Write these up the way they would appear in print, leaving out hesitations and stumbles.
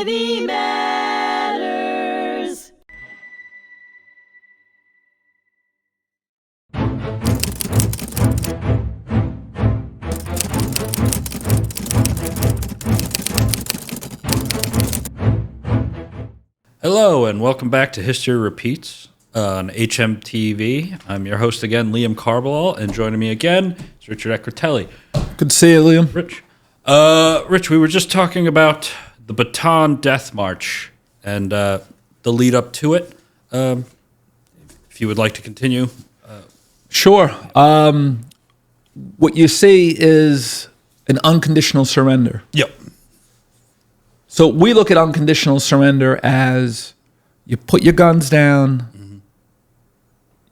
Navy Matters. Hello, and welcome back to History Repeats on HMTV. I'm your host again, Liam Carballal, and joining me again is Richard Acritelli. Good to see you, Liam. Rich, we were just talking about the Bataan Death March and the lead up to it. If you would like to continue. Sure. What you see is an unconditional surrender. Yep. So we look at unconditional surrender as you put your guns down,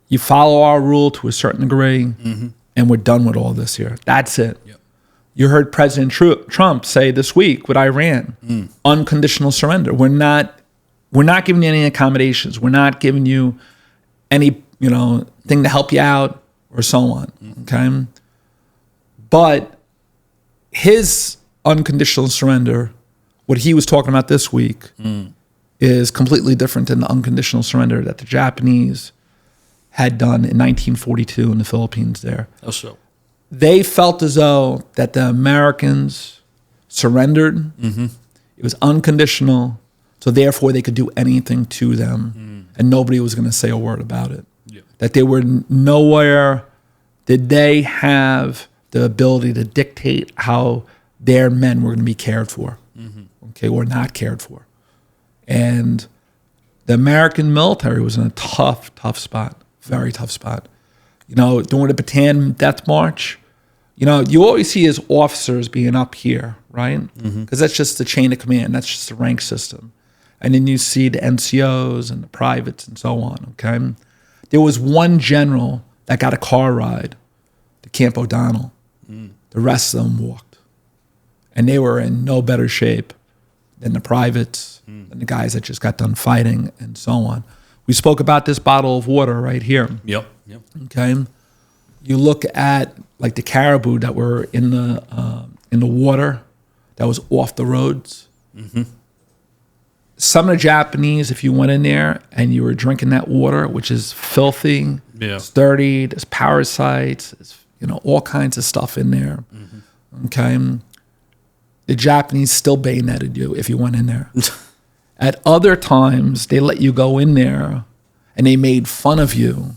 you follow our rule to a certain degree, and we're done with all this here. That's it. Yep. You heard President Trump say this week with Iran, unconditional surrender. We're not giving you any accommodations. We're not giving you any, thing to help you out or so on. Okay. But his unconditional surrender, what he was talking about this week, is completely different than the unconditional surrender that the Japanese had done in 1942 in the Philippines there. How so? They felt as though that the Americans surrendered. It was unconditional, so therefore they could do anything to them, and nobody was going to say a word about it. Yep. That they were nowhere did they have the ability to dictate how their men were going to be cared for, okay, or not cared for. And the American military was in a tough spot, very tough spot. During the Bataan Death March, you always see as officers being up here, right? Because that's just the chain of command. That's just the rank system. And then you see the NCOs and the privates and so on, okay? There was one general that got a car ride to Camp O'Donnell. The rest of them walked. And they were in no better shape than the privates, than the guys that just got done fighting and so on. We spoke about this bottle of water right here. Yep. Okay, you look at like the caribou that were in the water that was off the roads. Some of the Japanese, if you went in there and you were drinking that water, which is filthy, it's dirty, there's parasites, there's, all kinds of stuff in there. Okay, the Japanese still bayoneted you if you went in there. At other times, they let you go in there and they made fun of you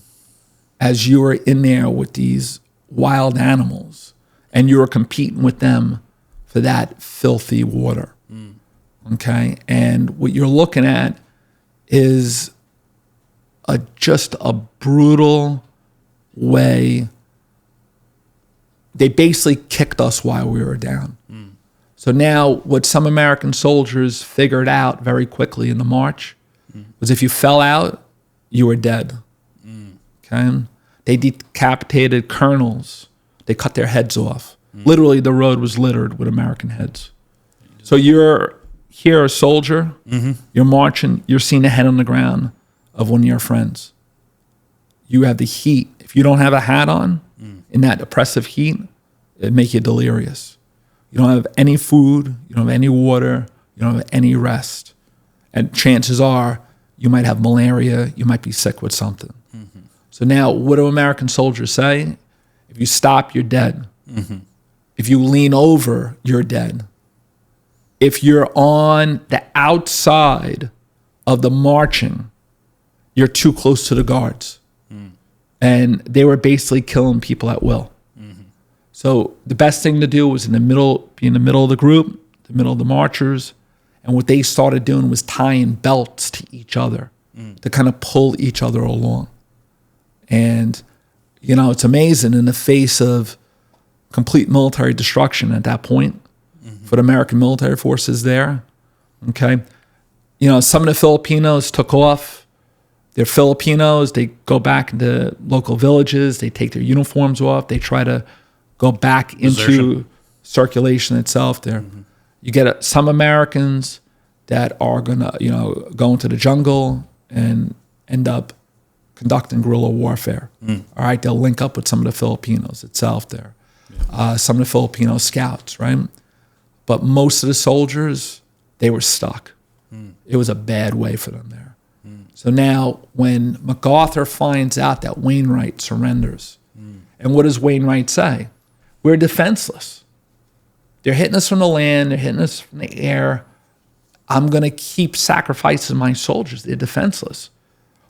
as you were in there with these wild animals and you were competing with them for that filthy water. Okay? And what you're looking at is just a brutal way. They basically kicked us while we were down. So now what some American soldiers figured out very quickly in the march was if you fell out, you were dead. Okay? They decapitated colonels. They cut their heads off. Literally, the road was littered with American heads. So you're here, a soldier, you're marching, you're seeing the head on the ground of one of your friends. You have the heat. If you don't have a hat on, in that oppressive heat, it'd make you delirious. You don't have any food, you don't have any water, you don't have any rest. And chances are you might have malaria, you might be sick with something. So now what do American soldiers say? If you stop, you're dead. If you lean over, you're dead. If you're on the outside of the marching, you're too close to the guards. And they were basically killing people at will. So the best thing to do was be in the middle of the group, the middle of the marchers. And what they started doing was tying belts to each other to kind of pull each other along. And, it's amazing in the face of complete military destruction at that point for the American military forces there. Okay. Some of the Filipinos took off. They're Filipinos. They go back into local villages. They take their uniforms off. They try to go back into circulation itself there. You get some Americans that are going to, go into the jungle and end up conducting guerrilla warfare. All right, they'll link up with some of the Filipinos itself there. Some of the Filipino scouts, right? But most of the soldiers, they were stuck. It was a bad way for them there. So now when MacArthur finds out that Wainwright surrenders, and what does Wainwright say? We're defenseless. They're hitting us from the land, they're hitting us from the air. I'm going to keep sacrificing my soldiers. They're defenseless.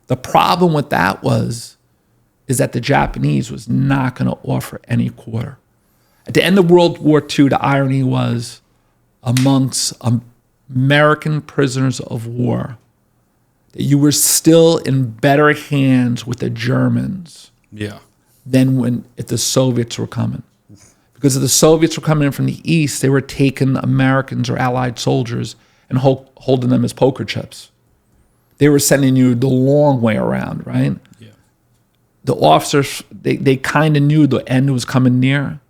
The problem with that is that the Japanese was not going to offer any quarter. At the end of World War II, the irony was amongst American prisoners of war that you were still in better hands with the Germans than if the Soviets were coming. Because if the Soviets were coming in from the east, they were taking Americans or Allied soldiers and holding them as poker chips. They were sending you the long way around, right? Yeah. The officers, they kind of knew the end was coming near.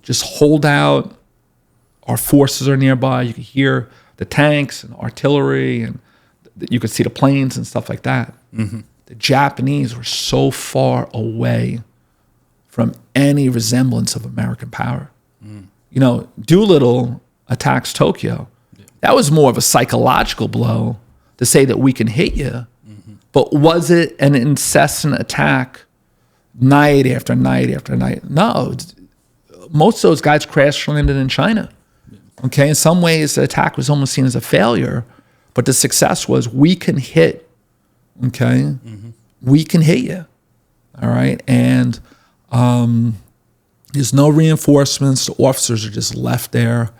Just hold out. Our forces are nearby. You could hear the tanks and artillery, and you could see the planes and stuff like that. The Japanese were so far away from any resemblance of American power. You know, Doolittle attacks Tokyo. That was more of a psychological blow to say that we can hit you. But was it an incessant attack night after night after night? No. Most of those guys crash landed in China. Okay, in some ways, the attack was almost seen as a failure, but the success was we can hit. Okay, we can hit you. All right, and there's no reinforcements. The officers are just left there.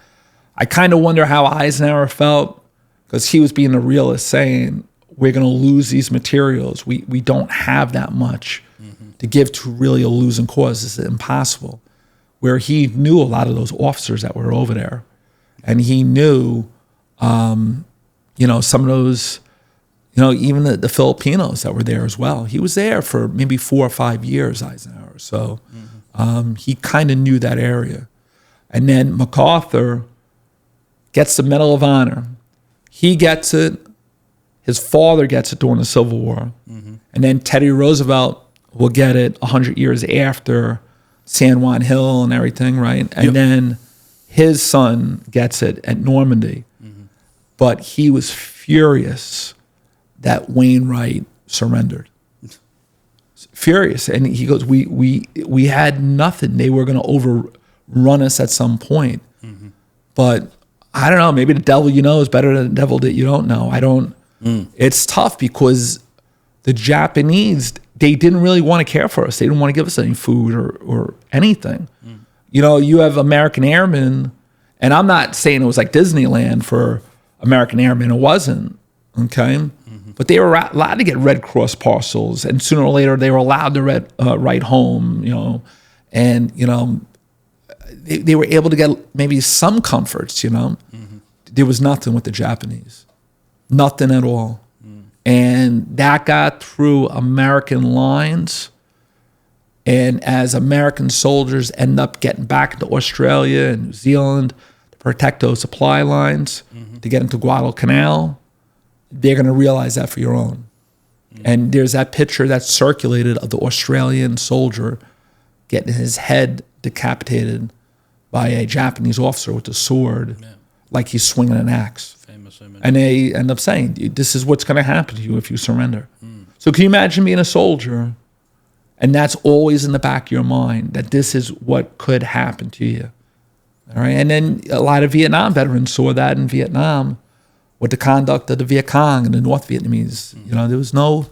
I kind of wonder how Eisenhower felt, because he was being a realist, saying we're going to lose these materials. We don't have that much to give to really a losing cause. It's impossible. Where he knew a lot of those officers that were over there. And he knew, you know, some of those, you know, even the Filipinos that were there as well. He was there for maybe 4 or 5 years, Eisenhower. So he kind of knew that area. And then MacArthur gets the Medal of Honor. He gets it. His father gets it during the Civil War. And then Teddy Roosevelt will get it 100 years after San Juan Hill and everything, right? And then his son gets it at Normandy. But he was furious that Wainwright surrendered. Furious. And he goes, we had nothing. They were going to overrun us at some point. But I don't know, maybe the devil you know is better than the devil that you don't know. I don't. It's tough because the Japanese, they didn't really want to care for us. They didn't want to give us any food or anything. You know, you have American airmen, and I'm not saying it was like Disneyland for American airmen. It wasn't, okay? But they were allowed to get Red Cross parcels, and sooner or later they were allowed to write home, you know, and, you know, they were able to get maybe some comforts, you know. There was nothing with the Japanese. Nothing at all. And that got through American lines. And as American soldiers end up getting back into Australia and New Zealand to protect those supply lines, to get into Guadalcanal, they're going to realize that for your own. And there's that picture that's circulated of the Australian soldier getting his head decapitated by a Japanese officer with a sword, like he's swinging an axe. Famous image. And they end up saying, this is what's going to happen to you if you surrender. So can you imagine being a soldier, and that's always in the back of your mind, that this is what could happen to you? All right. And then a lot of Vietnam veterans saw that in Vietnam with the conduct of the Viet Cong and the North Vietnamese. You know, there was no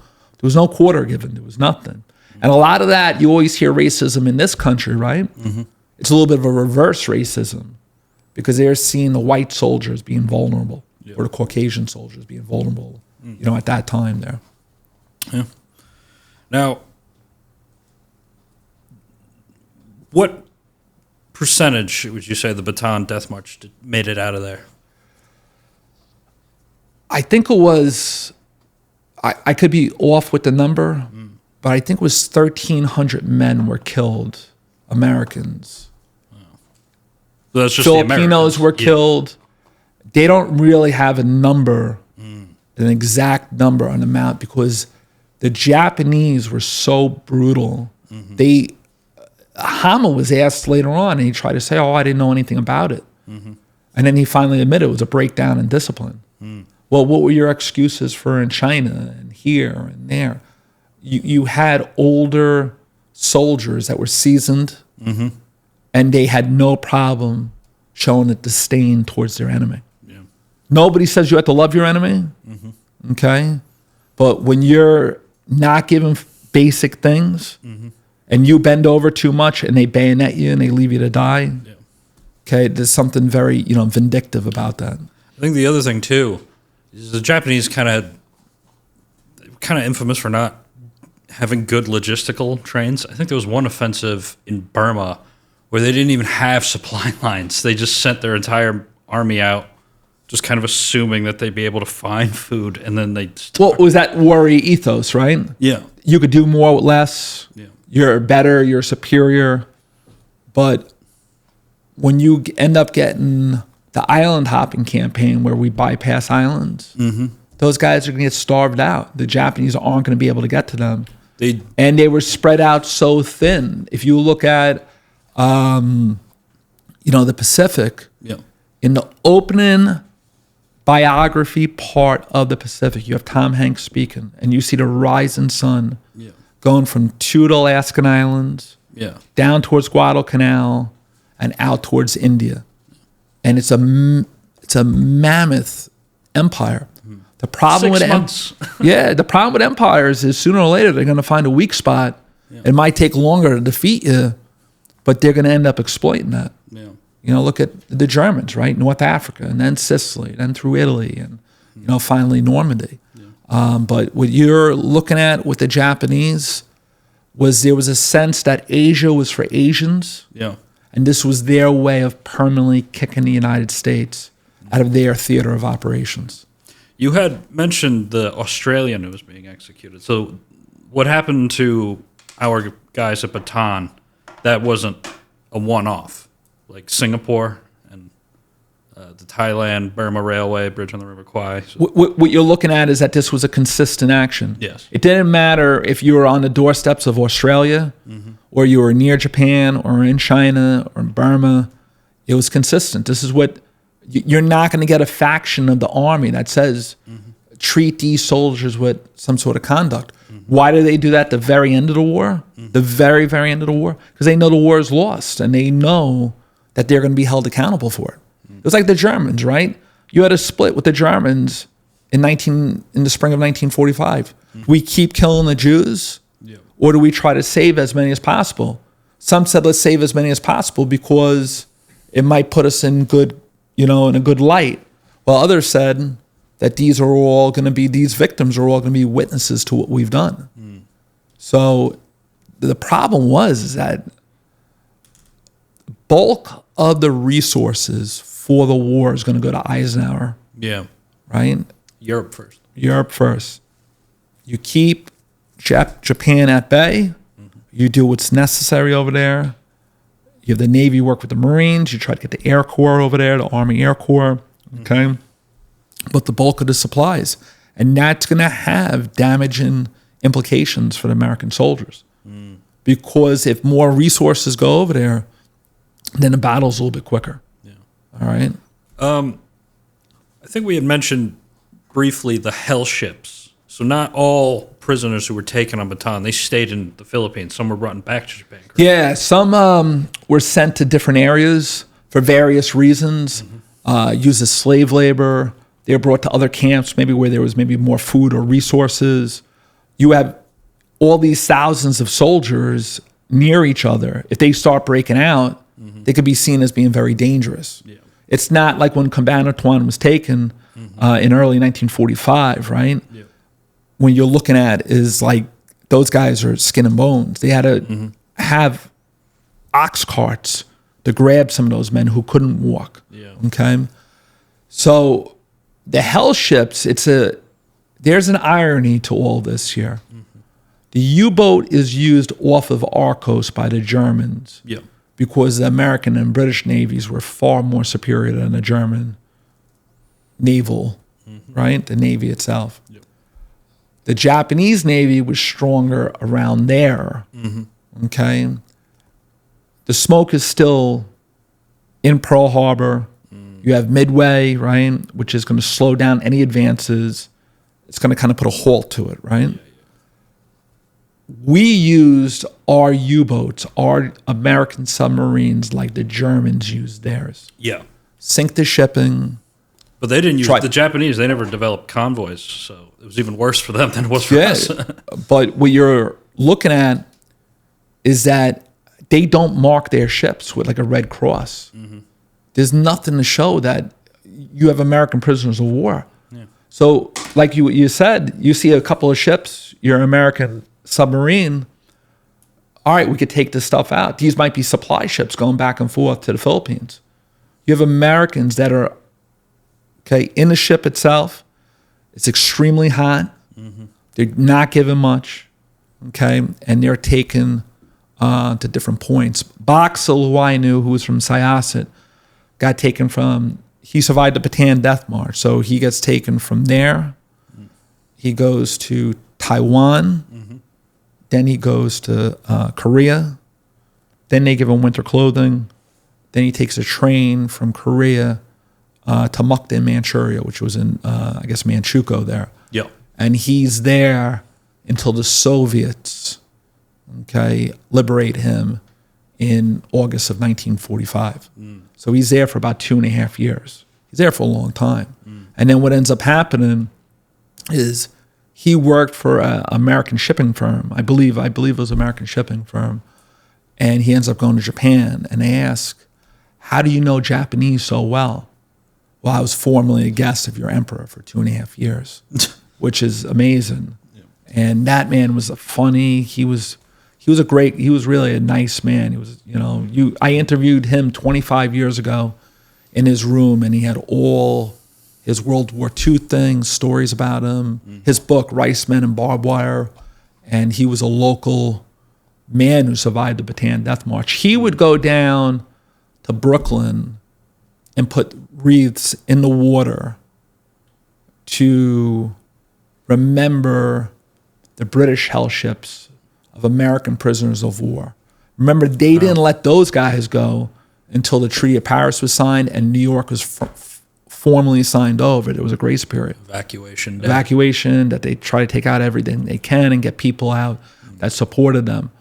quarter given. There was nothing. And a lot of that, you always hear racism in this country, right? It's a little bit of a reverse racism, because they're seeing the white soldiers being vulnerable, or the Caucasian soldiers being vulnerable, you know, at that time there. Yeah. Now, what percentage would you say the Bataan Death March made it out of there? I think it was, I could be off with the number, but I think it was 1,300 men were killed, Americans. So that's just Filipinos were killed. They don't really have a number, an exact number on the amount, because the Japanese were so brutal. Hama was asked later on, and he tried to say, I didn't know anything about it. And then he finally admitted it was a breakdown in discipline. Well, what were your excuses for in China and here and there? You had older soldiers that were seasoned, and they had no problem showing a disdain towards their enemy. Yeah. Nobody says you have to love your enemy, okay? But when you're not given basic things, and you bend over too much, and they bayonet you and they leave you to die, okay, there's something very vindictive about that. I think the other thing too is the Japanese kind of infamous for not having good logistical trains. I think there was one offensive in Burma where they didn't even have supply lines. They just sent their entire army out, just kind of assuming that they'd be able to find food, and then they. Well, was that warrior ethos, right? Yeah. You could do more with less. Yeah. You're better. You're superior. But when you end up getting the island hopping campaign where we bypass islands, those guys are going to get starved out. The Japanese aren't going to be able to get to them. And they were spread out so thin. If you look at, the Pacific, in the opening biography part of the Pacific, you have Tom Hanks speaking, and you see the rising sun going from two of the Alaskan islands down towards Guadalcanal and out towards India. And it's a mammoth empire. The problem with the problem with empires is sooner or later they're going to find a weak spot. It might take longer to defeat you, but they're going to end up exploiting that. Look at the Germans, right? North Africa, and then Sicily, then through Italy, and finally Normandy. But what you're looking at with the Japanese was there was a sense that Asia was for Asians. And this was their way of permanently kicking the United States out of their theater of operations. You had mentioned the Australian who was being executed. So what happened to our guys at Bataan, that wasn't a one-off, like Singapore and the Thailand-Burma Railway, Bridge on the River Kwai. So. What you're looking at is that this was a consistent action. Yes. It didn't matter if you were on the doorsteps of Australia or you were near Japan or in China or in Burma. It was consistent. This is what... You're not going to get a faction of the army that says, treat these soldiers with some sort of conduct. Why do they do that at the very end of the war? The very, very end of the war? Because they know the war is lost, and they know that they're going to be held accountable for it. It was like the Germans, right? You had a split with the Germans in the spring of 1945. We keep killing the Jews, or do we try to save as many as possible? Some said, let's save as many as possible because it might put us in in a good light. While others said that these victims are all going to be witnesses to what we've done. So the problem was that the bulk of the resources for the war is going to go to Eisenhower. Right? Europe first. You keep Japan at bay. You do what's necessary over there. You have the Navy work with the Marines. You try to get the Air Corps over there, the Army Air Corps, okay? But the bulk of the supplies. And that's going to have damaging implications for the American soldiers. Because if more resources go over there, then the battle's a little bit quicker. All right? I think we had mentioned briefly the hell ships. So not all prisoners who were taken on Bataan, they stayed in the Philippines. Some were brought back to Japan. Correct? Yeah, some were sent to different areas for various reasons, used as slave labor. They were brought to other camps, maybe where there was maybe more food or resources. You have all these thousands of soldiers near each other. If they start breaking out, they could be seen as being very dangerous. It's not like when Cabanatuan was taken in early 1945, right? When you're looking at is like those guys are skin and bones. They had to have ox carts to grab some of those men who couldn't walk. Okay, so the hell ships. There's an irony to all this here. The U-boat is used off of our coast by the Germans because the American and British navies were far more superior than the German naval, right? The Navy itself. The Japanese Navy was stronger around there, okay? The smoke is still in Pearl Harbor, You have Midway, right, which is going to slow down any advances. It's going to kind of put a halt to it, right? We used our U-boats, our American submarines, like the Germans used theirs. Yeah. Sink the shipping. But they didn't use the Japanese. They never developed convoys, so it was even worse for them than it was for us. But what you're looking at is that they don't mark their ships with like a red cross. There's nothing to show that you have American prisoners of war. Yeah. So like you said, you see a couple of ships, your American submarine, all right, we could take this stuff out. These might be supply ships going back and forth to the Philippines. You have Americans that are, in the ship itself. It's extremely hot. They're not given much, and they're taken to different points. Boxel, who I knew, who was from Syosset, got taken from, he survived the Bataan Death March, so he gets taken from there. He goes to Taiwan. Then he goes to Korea. Then they give him winter clothing. Then he takes a train from Korea to Mukden, Manchuria, which was in, I guess, Manchukuo there. Yep. And he's there until the Soviets, liberate him in August of 1945. So he's there for about 2.5 years. He's there for a long time. And then what ends up happening is he worked for an American shipping firm. I believe it was an American shipping firm. And he ends up going to Japan. And they ask, how do you know Japanese so well? Well, I was formerly a guest of your emperor for 2.5 years, which is amazing. Yeah. And that man was he was really a nice man. He was, I interviewed him 25 years ago in his room, and he had all his World War II things, stories about him, his book, Rice Men and Barbed Wire, and he was a local man who survived the Bataan Death March. He would go down to Brooklyn and put wreaths in the water to remember the British hell ships of American prisoners of war. Remember, they didn't let those guys go until the Treaty of Paris was signed and New York was formally signed over. There was a grace period. Evacuation, that they try to take out everything they can and get people out that supported them.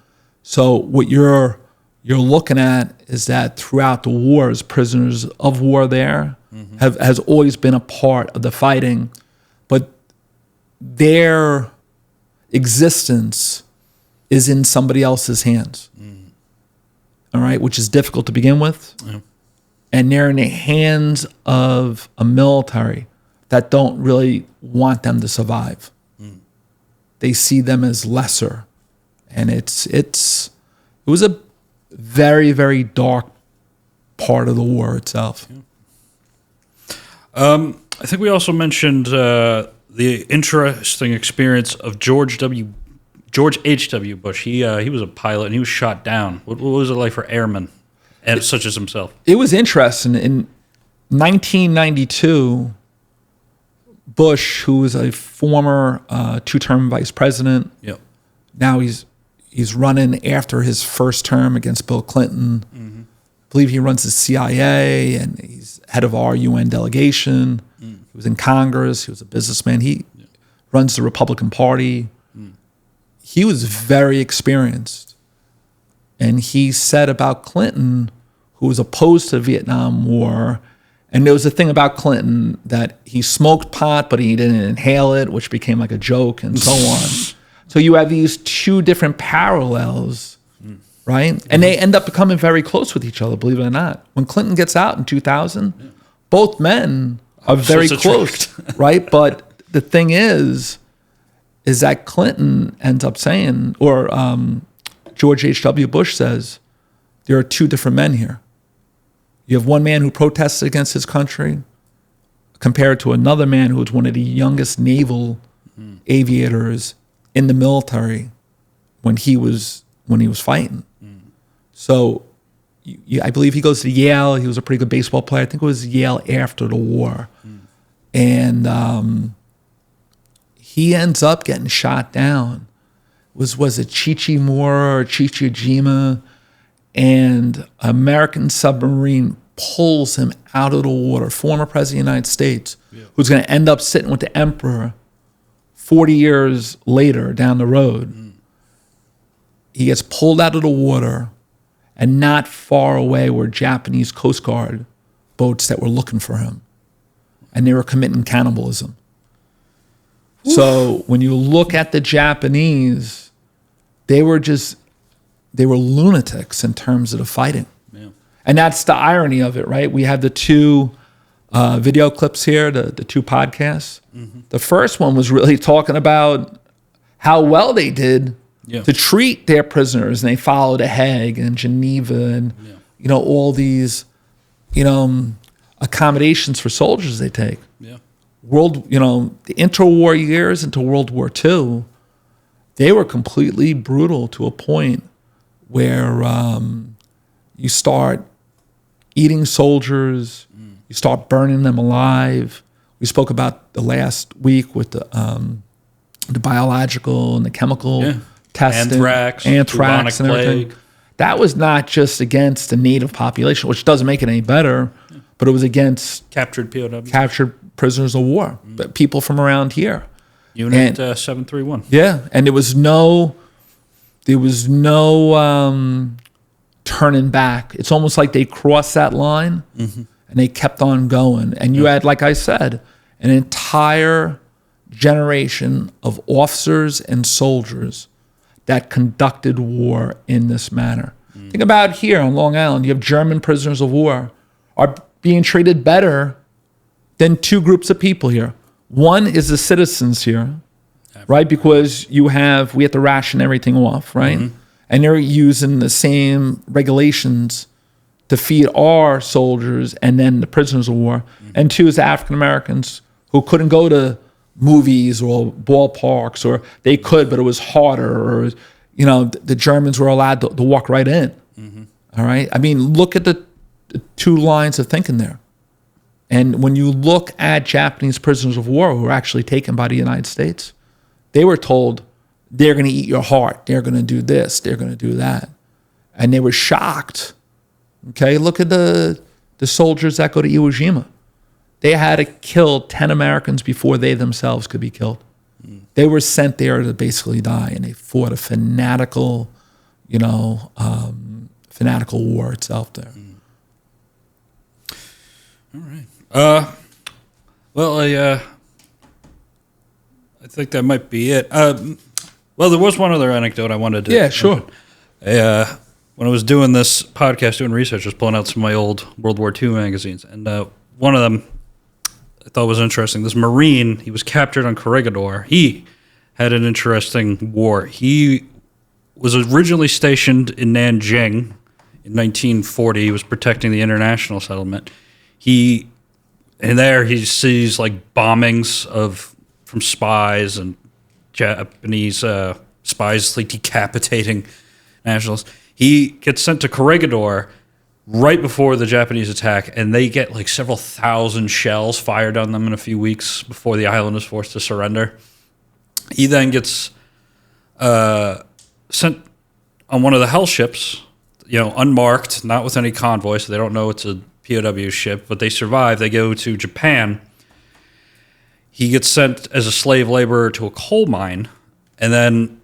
So what you're looking at is that throughout the wars, prisoners of war there has always been a part of the fighting, but their existence is in somebody else's hands. All right, which is difficult to begin with. Yeah. And they're in the hands of a military that don't really want them to survive. They see them as lesser. And it was a very, very dark part of the war itself. Yeah. I think we also mentioned the interesting experience of George H.W. Bush. He was a pilot and he was shot down. What was it like for airmen, such as himself? It was interesting. In 1992, Bush, who was a former two-term vice president, now he's running after his first term against Bill Clinton. I believe he runs the CIA and he's head of our UN delegation. He was in Congress. He was a businessman. He runs the Republican Party. He was very experienced. And he said about Clinton, who was opposed to the Vietnam War, and there was a thing about Clinton that he smoked pot, but he didn't inhale it, which became like a joke and so on. So you have these two different parallels, right? And they end up becoming very close with each other, believe it or not. When Clinton gets out in 2000, both men are very close, right? But the thing is that Clinton ends up saying, or George H.W. Bush says, there are two different men here. You have one man who protested against his country compared to another man who was one of the youngest naval aviators in the military when he was fighting. So I believe he goes to Yale. He was a pretty good baseball player. I think it was Yale after the war. And he ends up getting shot down. Was it Chichimura or Chichijima? And American submarine pulls him out of the water, former president of the United States, who's going to end up sitting with the emperor 40 years later down the road. He gets pulled out of the water, and not far away were Japanese Coast Guard boats that were looking for him. And they were committing cannibalism. Oof. So when you look at the Japanese, they were lunatics in terms of the fighting. Yeah. And that's the irony of it, right? We have the two video clips here, the two podcasts. Mm-hmm. The first one was really talking about how well they did to treat their prisoners, and they followed The Hague and Geneva and all these accommodations for soldiers they take. Yeah. The interwar years into World War II, they were completely brutal to a point where you start eating soldiers, you start burning them alive. We spoke about the last week with the biological and the chemical testing, anthrax and everything. Plague. That was not just against the native population, which doesn't make it any better, but it was against captured POWs, captured prisoners of war, but people from around here. Unit 731. Yeah, and there was no turning back. It's almost like they crossed that line and they kept on going. And you had, like I said, an entire generation of officers and soldiers that conducted war in this manner. Think about here on Long Island, you have German prisoners of war are being treated better than two groups of people here. One is the citizens here, right? Because we have to ration everything off, right? Mm-hmm. And they're using the same regulations to feed our soldiers and then the prisoners of war. Mm-hmm. And two is the African Americans who couldn't go to movies or ballparks, or they could, but it was harder, or the Germans were allowed to walk right in. Mm-hmm. All right, I mean, look at the two lines of thinking there. And when you look at Japanese prisoners of war who were actually taken by the United States, they were told they're going to eat your heart, they're going to do this, they're going to do that, and they were shocked. Okay, look at the soldiers that go to Iwo Jima. They had to kill 10 Americans before they themselves could be killed. They were sent there to basically die, and they fought a fanatical war itself there. All right. Well, I think that might be it. Well, there was one other anecdote I wanted to. Yeah, sure. When I was doing this podcast, doing research, I was pulling out some of my old World War II magazines, and one of them I thought was interesting. This Marine, he was captured on Corregidor. He had an interesting war. He was originally stationed in Nanjing in 1940. He was protecting the international settlement. There he sees like bombings from spies and Japanese spies like decapitating nationals. He gets sent to Corregidor right before the Japanese attack, and they get like several thousand shells fired on them in a few weeks before the island is forced to surrender. He then gets sent on one of the hell ships, unmarked, not with any convoy, so they don't know it's a POW ship, but they survive. They go to Japan. He gets sent as a slave laborer to a coal mine, and then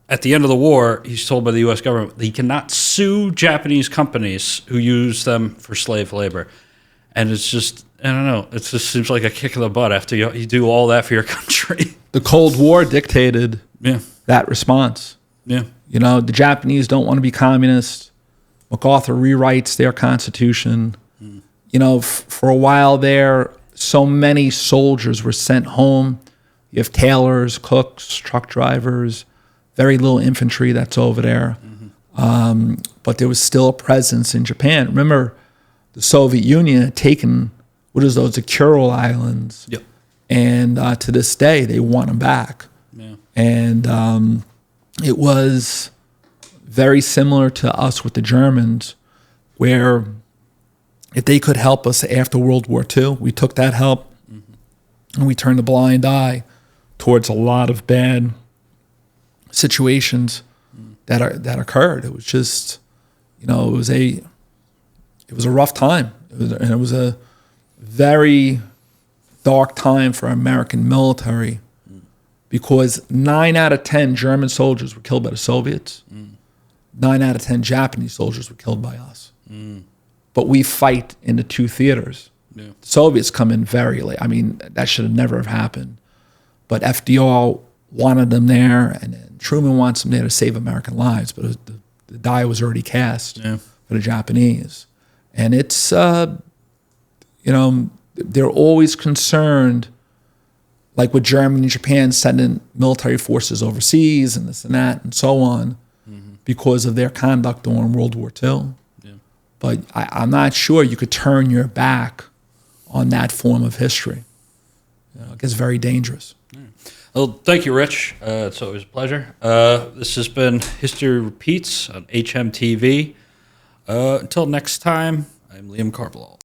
at the end of the war, he's told by the U.S. government that he cannot sue Japanese companies who use them for slave labor. And it's just, I don't know, it just seems like a kick in the butt after you do all that for your country. The Cold War dictated that response. Yeah. The Japanese don't want to be communist. MacArthur rewrites their constitution. For a while there, so many soldiers were sent home. You have tailors, cooks, truck drivers, very little infantry that's over there. Mm-hmm. But there was still a presence in Japan. Remember, the Soviet Union had taken, the Kuril Islands. Yep. And to this day, they want them back. Yeah. And it was very similar to us with the Germans, where if they could help us after World War II, we took that help, and we turned a blind eye towards a lot of bad situations that occurred. It was just, it was a rough time. It was a very dark time for American military because 9 out of 10 German soldiers were killed by the Soviets. 9 out of 10 Japanese soldiers were killed by us. But we fight in the two theaters. Yeah. The Soviets come in very late. I mean, that should have never have happened. But FDR wanted them there, and then Truman wants them there to save American lives. But the die was already cast for the Japanese. And it's, they're always concerned, like with Germany and Japan sending military forces overseas and this and that and so on, because of their conduct during World War II. Yeah. But I'm not sure you could turn your back on that form of history. It gets very dangerous. Well, thank you, Rich. It's always a pleasure. This has been History Repeats on HMTV. Until next time, I'm Liam Carballal.